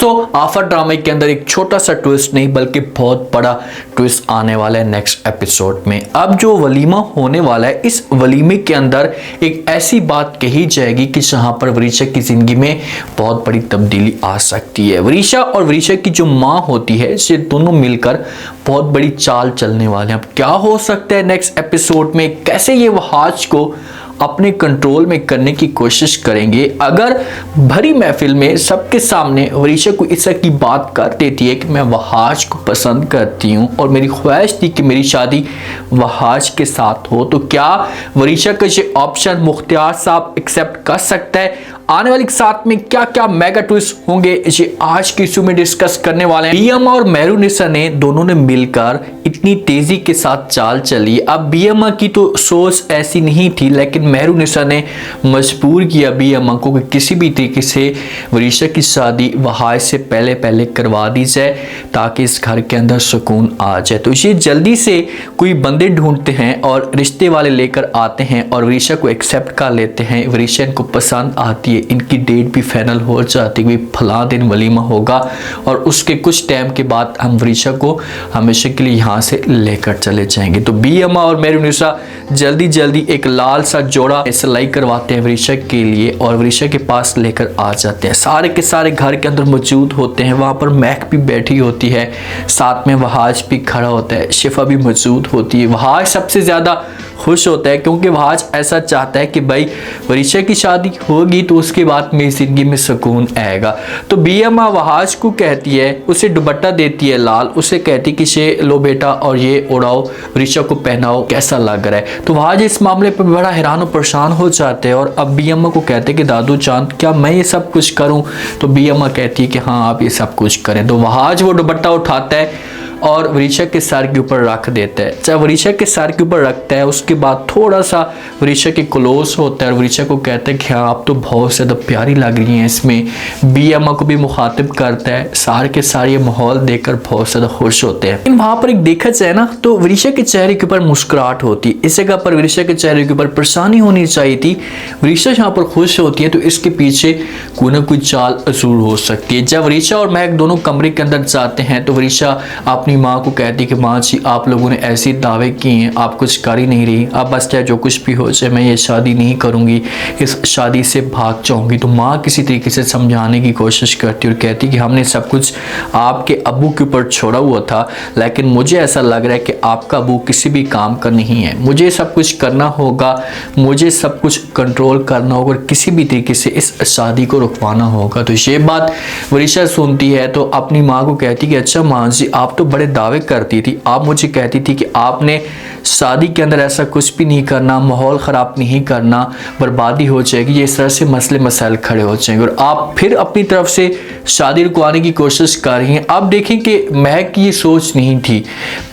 दोस्तों आफर ड्रामे के अंदर एक छोटा सा ट्विस्ट नहीं बल्कि बहुत बड़ा ट्विस्ट आने वाला है नेक्स्ट एपिसोड में। अब जो वलीमा होने वाला है, इस वलीमे के अंदर एक ऐसी बात कही जाएगी कि जहां पर वरीशा की जिंदगी में बहुत बड़ी तब्दीली आ सकती है। वरीशा और वरीशा की जो माँ होती है, ये दोनों मिलकर बहुत बड़ी चाल चलने वाले हैं। अब क्या हो सकता है नेक्स्ट एपिसोड में, कैसे ये वहाज को अपने कंट्रोल में करने की कोशिश करेंगे। अगर भरी महफिल में सबके सामने वरीशा को इस तरह की बात कर देती है कि मैं वहाज को पसंद करती हूँ और मेरी ख्वाहिश थी कि मेरी शादी वहाज के साथ हो, तो क्या वरीशा का ये ऑप्शन मुख्तियार साहब एक्सेप्ट कर सकता है? आने वाले साथ में क्या क्या मेगा ट्विस्ट होंगे, ये आज की इशू में डिस्कस करने वाले हैं। बीएमआ और मेहरुनिसा ने दोनों ने मिलकर इतनी तेजी के साथ चाल चली। अब बीएमआ की तो सोच ऐसी नहीं थी, लेकिन मेहरुनिसा ने मजबूर किया बीएमआ को कि किसी भी तरीके से वरीशा की शादी वहाज से पहले पहले करवा दी जाए ताकि इस घर के अंदर सुकून आ जाए। तो ये जल्दी से कोई बंदे ढूंढते हैं और रिश्ते वाले लेकर आते हैं और वरीशा को एक्सेप्ट कर लेते हैं। वरीशा इनको पसंद आती है, इनकी डेट भी फाइनल हो जाती है, फला दिन वलीमा होगा और उसके कुछ टाइम के बाद हम वरीशा को हमेशा के लिए यहाँ से लेकर चले जाएंगे। तो बीएमआ और मेहरुनिसा जल्दी जल्दी एक लाल सा जोड़ा सिलाई करवाते हैं वरीशा के लिए और वरीशा के पास लेकर आ जाते हैं। सारे के सारे घर के अंदर मौजूद होते हैं, वहाँ पर महक भी बैठी होती है, साथ में वहाज भी खड़ा होता है, शिफा भी मौजूद होती है। वहाज सबसे ज़्यादा खुश होता है क्योंकि वहाज ऐसा चाहता है कि भाई वरीशा की शादी होगी तो उसके बाद मेरी जिंदगी में सुकून आएगा। तो बीएमआ वहाज को कहती है, उसे दुपट्टा देती है लाल, उसे कहती कि ये लो बेटा और ये उड़ाओ, वरीशा को पहनाओ, कैसा लग रहा है। तो वहाज इस मामले पर बड़ा हैरान और परेशान हो जाते हैं और अब बीएमआ को कहते हैं कि दादू चांद क्या मैं ये सब कुछ करूं? तो बीएमआ कहती है कि हाँ आप ये सब कुछ करें। तो वहाज वो दुपट्टा उठाता है और वरीशा के सर के ऊपर रख देता है। जब वरीशा के सर के ऊपर रखता है उसके बाद थोड़ा सा वरीशा के क्लोज होता है और वरीशा को कहता है कि हाँ आप तो बहुत ज़्यादा प्यारी लग रही हैं। इसमें बीएमआ को भी मुखातिब करता है, सारे के सारे ये माहौल देखकर बहुत ज़्यादा खुश होते हैं। लेकिन वहाँ पर एक देखा जाए ना तो वरीशा के चेहरे के ऊपर मुस्कुराहट होती है, इस जगह पर वरीशा के चेहरे के ऊपर परेशानी होनी चाहिए थी। वरीशा यहाँ पर खुश होती है तो इसके पीछे कोई ना कोई चाल जरूर हो सकती है। जब वरीशा और महक दोनों कमरे के अंदर जाते हैं तो वरीशा अपनी माँ को कहती कि माँ जी आप लोगों ने ऐसे दावे किए हैं, आप कुछ कर ही नहीं रही, अब बस चाहे जो कुछ भी हो जाए मैं ये शादी नहीं करूँगी, इस शादी से भाग जाऊँगी। तो माँ किसी तरीके से समझाने की कोशिश करती और कहती कि हमने सब कुछ आपके अबू के ऊपर छोड़ा हुआ था, लेकिन मुझे ऐसा लग रहा है कि आपका अबू किसी भी काम का नहीं है, मुझे सब कुछ करना होगा, मुझे सब कुछ कंट्रोल करना होगा और किसी भी तरीके से इस शादी को रुकवाना होगा। तो ये बात वरीशा सुनती है तो अपनी माँ को कहती कि अच्छा माँ जी आप तो बड़े दावे करती थी, आप मुझे कहती थी कि आपने शादी के अंदर ऐसा कुछ भी नहीं करना, माहौल ख़राब नहीं करना, बर्बादी हो जाएगी, ये इस तरह से मसले मसाइल खड़े हो जाएंगे और आप फिर अपनी तरफ से शादी रुकवाने की कोशिश कर रही हैं। अब देखें कि महक की ये सोच नहीं थी,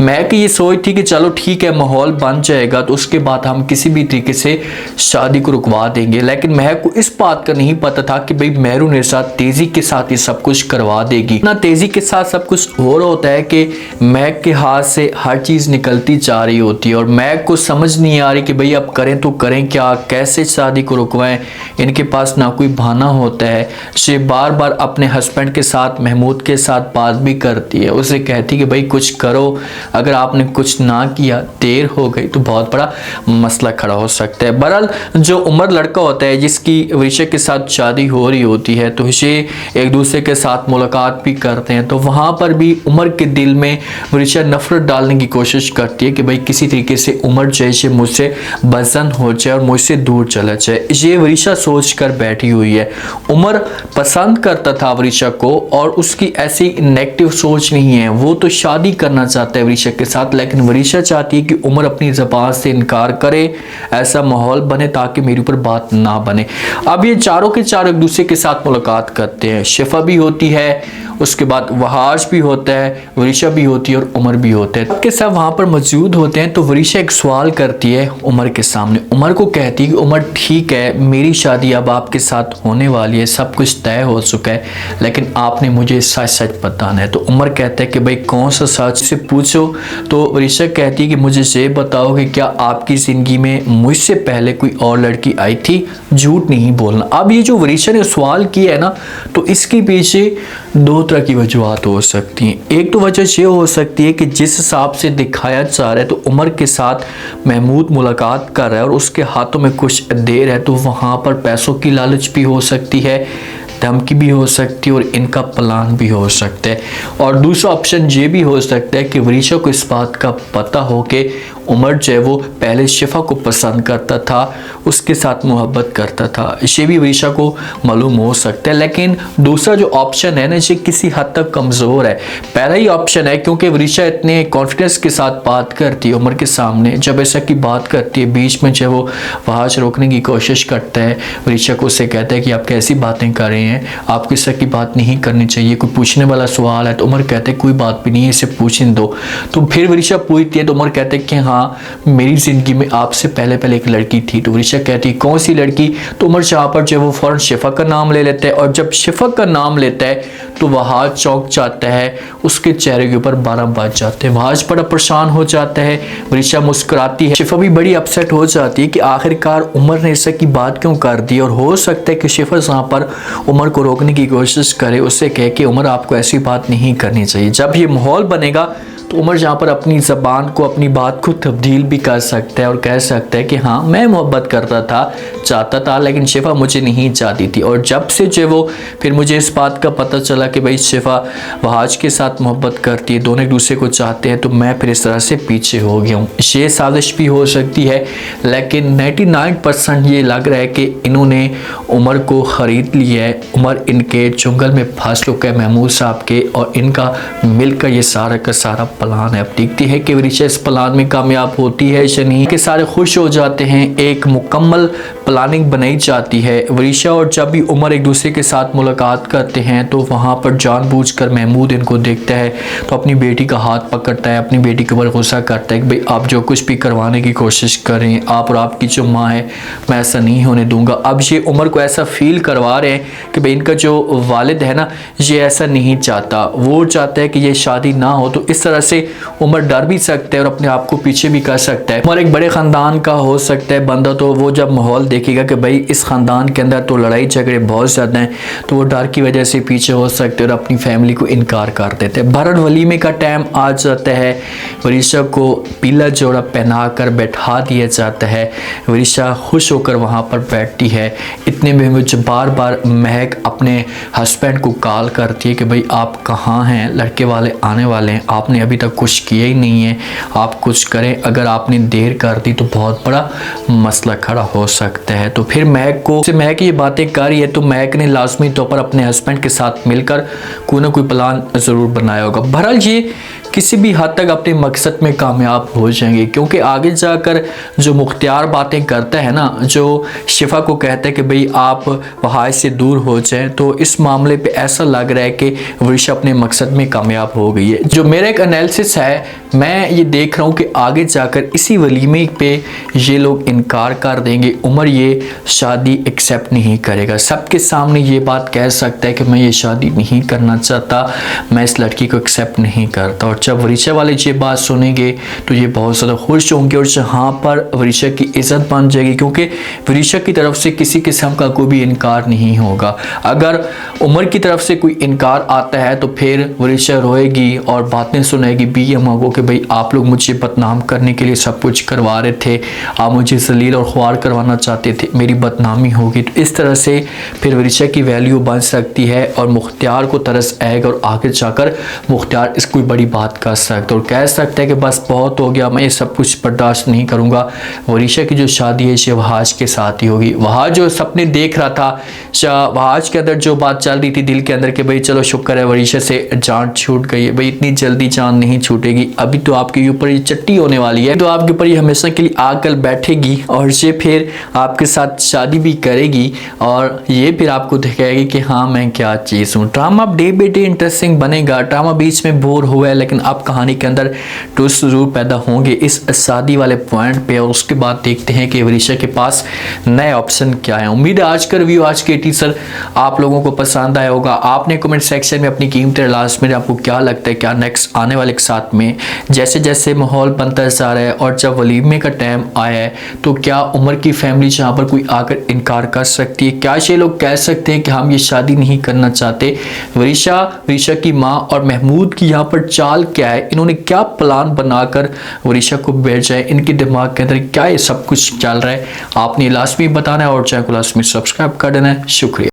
महक की ये सोच थी कि चलो ठीक है माहौल बन जाएगा तो उसके बाद हम किसी भी तरीके से शादी को रुकवा देंगे। लेकिन महक को इस बात का नहीं पता था कि भाई मेहरुनिसा तेज़ी के साथ ये सब कुछ करवा देगी। ना तेज़ी के साथ सब कुछ हो रहा होता है कि महक के हाथ से हर चीज़ निकलती जा रही होती है और महक को समझ नहीं आ रही कि भाई अब करें तो करें क्या, कैसे शादी को रुकवाएं। इनके पास ना कोई बहाना होता है। ये बार बार अपने हस्बैंड के साथ महमूद के साथ बात भी करती है, उसे कहती कि भाई कुछ करो, अगर आपने कुछ ना किया देर हो गई तो बहुत बड़ा मसला खड़ा हो सकता है। बहरहाल जो उमर लड़का होता है जिसकी वरीशा के साथ शादी हो रही होती है तो ये एक दूसरे के साथ मुलाकात भी करते हैं। तो वहाँ पर भी उमर के दिल में वरीशा नफरत डालने की कोशिश करती है कि भाई किसी तरीके से उमर जैसे मुझसे बज़न हो जाए और मुझसे दूर चला जाए। ये वरीशा सोच कर बैठी हुई है। उमर पसंद करता था वरीशा को और उसकी ऐसी नेगेटिव सोच नहीं है, वो तो शादी करना चाहता है वरीशा के साथ, लेकिन वरीशा चाहती है कि उमर अपनी ज़बान से इनकार करे, ऐसा माहौल बने ताकि मेरे ऊपर बात ना बने। अब ये चारों के चारों एक दूसरे के साथ मुलाकात करते हैं, शिफा भी होती है उसके बाद वहाज भी होता है, वरीशा भी होती है और उमर भी होता है। सबके सब वहाँ पर मौजूद होते हैं। तो वरीशा एक सवाल करती है उमर के सामने। उमर को कहती है कि उमर ठीक है, मेरी शादी अब आपके साथ होने वाली है, सब कुछ तय हो चुका है, लेकिन आपने मुझे सच सच बताना है। तो उमर कहता है कि भाई कौन सा सच से पूछो। तो वरीशा कहती है कि मुझे ये बताओ कि क्या आपकी ज़िंदगी में मुझसे पहले कोई और लड़की आई थी? झूठ नहीं बोलना। अब ये जो वरीशा ने सवाल किया है ना, तो इसके पीछे दो तरह की वजूहत हो सकती हैं। एक तो वजह ये हो सकती है कि जिस हिसाब से दिखाया जा रहा है तो उमर के साथ महमूद मुलाकात कर रहा है और उसके हाथों में कुछ देर है, तो वहाँ पर पैसों की लालच भी हो सकती है, धमकी भी हो सकती है और इनका प्लान भी हो सकता है। और दूसरा ऑप्शन ये भी हो सकता है कि वरीशा को इस बात का पता हो कि उमर जो है वो पहले शिफा को पसंद करता था, उसके साथ मोहब्बत करता था, ये भी वरीशा को मालूम हो सकता है। लेकिन दूसरा जो ऑप्शन है ना, ये किसी हद तक कमज़ोर है। पहला ही ऑप्शन है क्योंकि वरीशा इतने कॉन्फिडेंस के साथ बात करती है उमर के सामने, जब ऐसा की बात करती है बीच में जो वो वहाज रोकने की कोशिश करता है, वरीशा को उससे कहता है कि आप कैसी बातें कर रहे हैं, आपको इस तरह की बात नहीं करनी चाहिए, कोई पूछने वाला सवाल है। तो उमर कहते हैं कोई बात भी नहीं है, इसे पूछने दो। तो फिर वरीशा पूछती है तो उमर कहते हैं कि हाँ, मेरी ज़िंदगी में आपसे पहले एक लड़की थी। तो वरीशा कहती है कौन सी लड़की? तो उमर यहाँ पर जो वो फ़ौरन शिफा का नाम ले लेता है, और जब शिफा का नाम लेता है तो वहाज चौंक जाता है, उसके चेहरे के ऊपर 12 बज जाते हैं। वहाज बड़ा परेशान हो जाता है, वरीशा मुस्कुराती है, शिफा भी बड़ी अपसेट हो जाती है कि आखिरकार उमर ने ऐसा की बात क्यों कर दी। और हो सकता है कि शिफा यहाँ पर उमर को रोकने की कोशिश करे, उससे कहे कि उमर आपको ऐसी बात नहीं करनी चाहिए। जब ये माहौल बनेगा तो उमर यहाँ पर अपनी ज़बान को, अपनी बात को तब्दील भी कर सकता है और कह सकता है कि हाँ, मैं मोहब्बत करता था, चाहता था, लेकिन शिफा मुझे नहीं चाहती थी। और जब से जो वो फिर मुझे इस बात का पता चला कि भाई शिफा वहाज के साथ मोहब्बत करती है, दोनों एक दूसरे को चाहते हैं, तो मैं फिर इस तरह से पीछे हो गया हूँ। ये साजिश भी हो सकती है, लेकिन 99% ये लग रहा है कि इन्होंने उमर को ख़रीद लिया है। उमर इनके चुंगल में फंस चुका है महमूद साहब के, और इनका मिलकर ये सारा का सारा प्लान है। अब देखती है कि वरीशा इस प्लान में कामयाब होती है या नहीं। के सारे खुश हो जाते हैं, एक मुकम्मल प्लानिंग बनाई जाती है। वरीशा और जब भी उमर एक दूसरे के साथ मुलाकात करते हैं तो वहाँ पर जानबूझकर महमूद इनको देखता है तो अपनी बेटी का हाथ पकड़ता है, अपनी बेटी के ऊपर गुस्सा करता है कि भाई आप जो कुछ भी करवाने की कोशिश करें, आप और आपकी जो माँ है, मैं ऐसा नहीं होने दूंगा। अब ये उमर को ऐसा फील करवा रहे हैं कि भाई इनका जो वालिद है ना, ये ऐसा नहीं चाहता, वो चाहता है कि ये शादी ना हो। तो इस तरह से उमर डर भी सकता है और अपने आप को पीछे भी कर सकता है। उमर एक बड़े ख़ानदान का हो सकता है बंदा, तो वो जब माहौल देखेगा कि भाई इस ख़ानदान के अंदर तो लड़ाई झगड़े बहुत ज़्यादा हैं, तो वो डर की वजह से पीछे हो सकते हैं और अपनी फैमिली को इनकार कर देते हैं। भरत वलीमे का टाइम आ जाता है, वरीशा को पीला जोड़ा पहना कर बैठा दिया जाता है। वरीशा खुश होकर वहाँ पर बैठती है। इतने में मुझे बार बार महक अपने हस्बैंड को कॉल करती है कि भाई आप कहाँ हैं, लड़के वाले आने वाले हैं, आपने अभी तक कुछ किया ही नहीं है, आप कुछ करें, अगर आपने देर कर दी तो बहुत बड़ा मसला खड़ा हो सकता है। तो फिर महक ये बातें कर रही है, तो महक ने लाजमी तौर पर अपने हस्बैंड के साथ मिलकर कोई ना कोई प्लान ज़रूर बनाया होगा। बहरहाल ये किसी भी हद तक अपने मकसद में कामयाब हो जाएंगे, क्योंकि आगे जाकर जो मुख्तियार बातें करता है ना, जो शिफा को कहता है कि भाई आप वहाज से दूर हो जाएं, तो इस मामले पे ऐसा लग रहा है कि वरीशा अपने मकसद में कामयाब हो गई है। जो मेरा एक एनालिसिस है, मैं ये देख रहा हूँ कि आगे जाकर इसी वलीमे पे ये लोग इनकार कर देंगे, उमर ये शादी एक्सेप्ट नहीं करेगा, सबके सामने ये बात कह सकता है कि मैं ये शादी नहीं करना चाहता, मैं इस लड़की को एक्सेप्ट नहीं करता। और जब वरीशा वाले ये बात सुनेंगे तो ये बहुत ज़्यादा खुश होंगे और यहाँ पर वरीशा की इज़्ज़त बन जाएगी, क्योंकि वरीशा की तरफ से किसी किस्म का कोई भी इनकार नहीं होगा। अगर उमर की तरफ से कोई इनकार आता है तो फिर वरीशा रोएगी और बातें सुनाएगी बी अम्मा को कि भाई आप लोग मुझे बदनाम करने के लिए सब कुछ करवा रहे थे, आप मुझे जलील और ख्वार करवाना चाहते थे, मेरी बदनामी होगी। तो इस तरह से फिर वरीशा की वैल्यू बन सकती है और मुख्तियार को तरस आएगा और आगे जाकर मुख्तियार इस कोई बड़ी बात बात कर सकते और कह सकते हैं कि बस बहुत हो गया, मैं ये सब कुछ बर्दाश्त नहीं करूँगा। वरीशा की जो शादी है शहबाज के साथ ही होगी। वहाँ जो सपने देख रहा था शहबाज के अंदर, जो बात चल रही थी दिल के अंदर कि भाई चलो शुक्र है वरीशा से जान छूट गई है, भाई इतनी जल्दी जान नहीं छूटेगी, अभी तो आपके ऊपर ये चट्टी होने वाली है, तो आपके ऊपर ये हमेशा के लिए आकर बैठेगी और ये फिर आपके साथ शादी भी करेगी और ये फिर आपको दिखाएगी कि हाँ मैं क्या चीज़ हूँ। Drama day by day interesting बनेगा। ड्रामा बीच में बोर हुआ है लेकिन अब कहानी के अंदर ट्विस्ट जरूर पैदा होंगे इस शादी वाले पॉइंट पे, और उसके बाद देखते हैं कि वरीशा के पास नए ऑप्शन क्या है। उम्मीद है आज का रिव्यू, आज के टीजर आप लोगों को पसंद आया होगा। आपने कमेंट सेक्शन में अपनी कीमती लास्ट में आपको क्या लगता है क्या नेक्स्ट आने वाले के साथ में जैसे जैसे माहौल बनता जा रहा है और जब वलीमे का टाइम आया है तो क्या उमर की फैमिली जहाँ पर कोई आकर इनकार कर सकती है? क्या ये लोग कह सकते हैं कि हम ये शादी नहीं करना चाहते? वरीशा की माँ और महमूद की यहाँ पर चाल क्या है? इन्होंने क्या प्लान बनाकर वरीशा को भेजा है? इनके दिमाग के अंदर क्या ये सब कुछ चल रहा है? आपने लास्ट में बताना है और चैनल को लास्ट में सब्सक्राइब कर देना है। शुक्रिया।